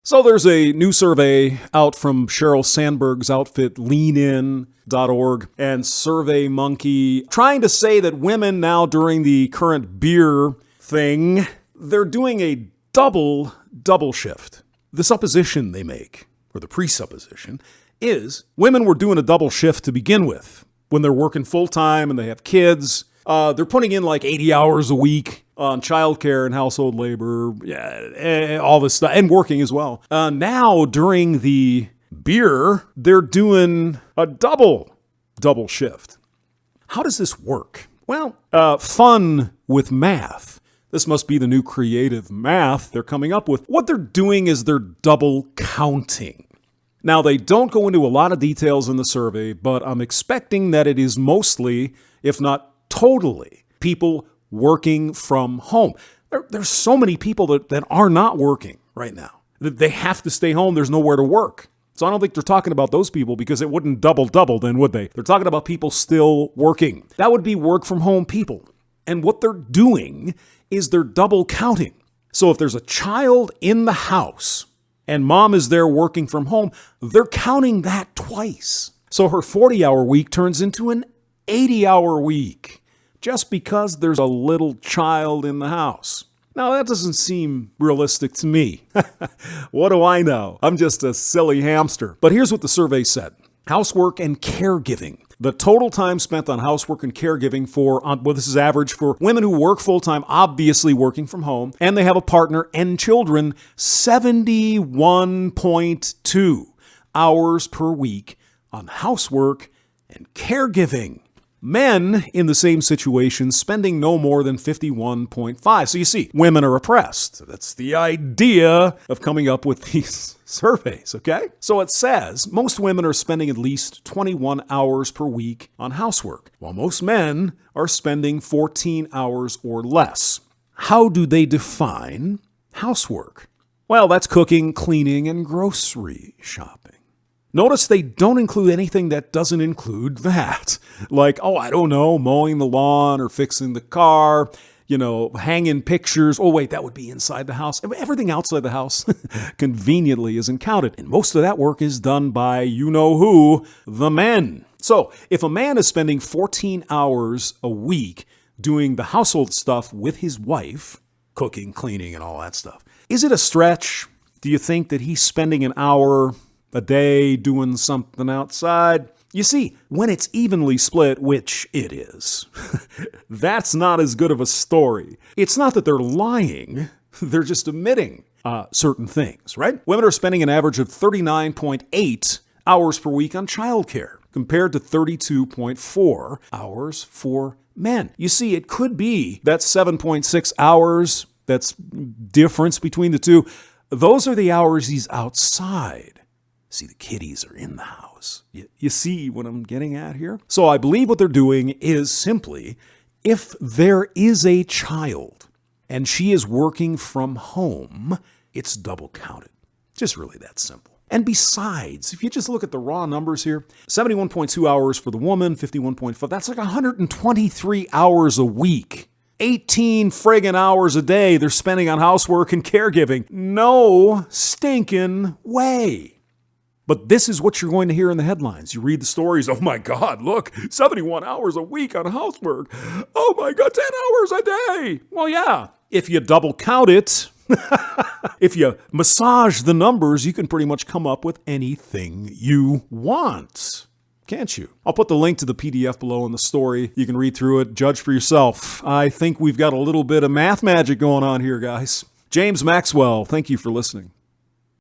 So there's a new survey out from Sheryl Sandberg's outfit, LeanIn.org, and SurveyMonkey, trying to say that women now during the current beer thing, they're doing a double shift. The supposition they make, or the presupposition, is women were doing a double shift to begin with. When they're working full-time and they have kids, they're putting in like 80 hours a week on childcare and household labor, all this stuff, and working as well. Now, during the beer, they're doing a double shift. How does this work? Well, fun with math. This must be the new creative math they're coming up with. What they're doing is they're double counting. Now, they don't go into a lot of details in the survey, but I'm expecting that it is mostly, if not totally, people working from home. There's so many people that are not working right now. They have to stay home. There's nowhere to work. So I don't think they're talking about those people because it wouldn't double then, would they? They're talking about people still working. That would be work from home people. And what they're doing is they're double counting. So if there's a child in the house and mom is there working from home, they're counting that twice. So her 40-hour week turns into an 80-hour week just because there's a little child in the house. Now, that doesn't seem realistic to me. What do I know? I'm just a silly hamster. But here's what the survey said. Housework and caregiving. The total time spent on housework and caregiving this is average for women who work full-time, obviously working from home, and they have a partner and children, 71.2 hours per week on housework and caregiving. Men in the same situation spending no more than 51.5. So you see, women are oppressed. That's the idea of coming up with these surveys, okay? So it says most women are spending at least 21 hours per week on housework, while most men are spending 14 hours or less. How do they define housework? Well, that's cooking, cleaning, and grocery shopping. Notice they don't include anything that doesn't include that. Like, mowing the lawn or fixing the car, hanging pictures. Oh, wait, that would be inside the house. Everything outside the house conveniently isn't counted. And most of that work is done by you-know-who, the men. So if a man is spending 14 hours a week doing the household stuff with his wife, cooking, cleaning, and all that stuff, is it a stretch? Do you think that he's spending an hour a day doing something outside? You see, when it's evenly split, which it is, that's not as good of a story. It's not that they're lying, they're just omitting certain things, right? Women are spending an average of 39.8 hours per week on childcare, compared to 32.4 hours for men. You see, it could be that 7.6 hours, that's difference between the two, those are the hours he's outside. See, the kiddies are in the house. You see what I'm getting at here? So I believe what they're doing is simply, if there is a child and she is working from home, it's double counted. Just really that simple. And besides, if you just look at the raw numbers here, 71.2 hours for the woman, 51.5, that's like 123 hours a week. 18 friggin' hours a day they're spending on housework and caregiving. No stinking way. But this is what you're going to hear in the headlines. You read the stories, oh my God, look, 71 hours a week on housework. Oh my God, 10 hours a day. Well, yeah, if you double count it, if you massage the numbers, you can pretty much come up with anything you want, can't you? I'll put the link to the PDF below in the story. You can read through it, judge for yourself. I think we've got a little bit of math magic going on here, guys. James Maxwell, thank you for listening.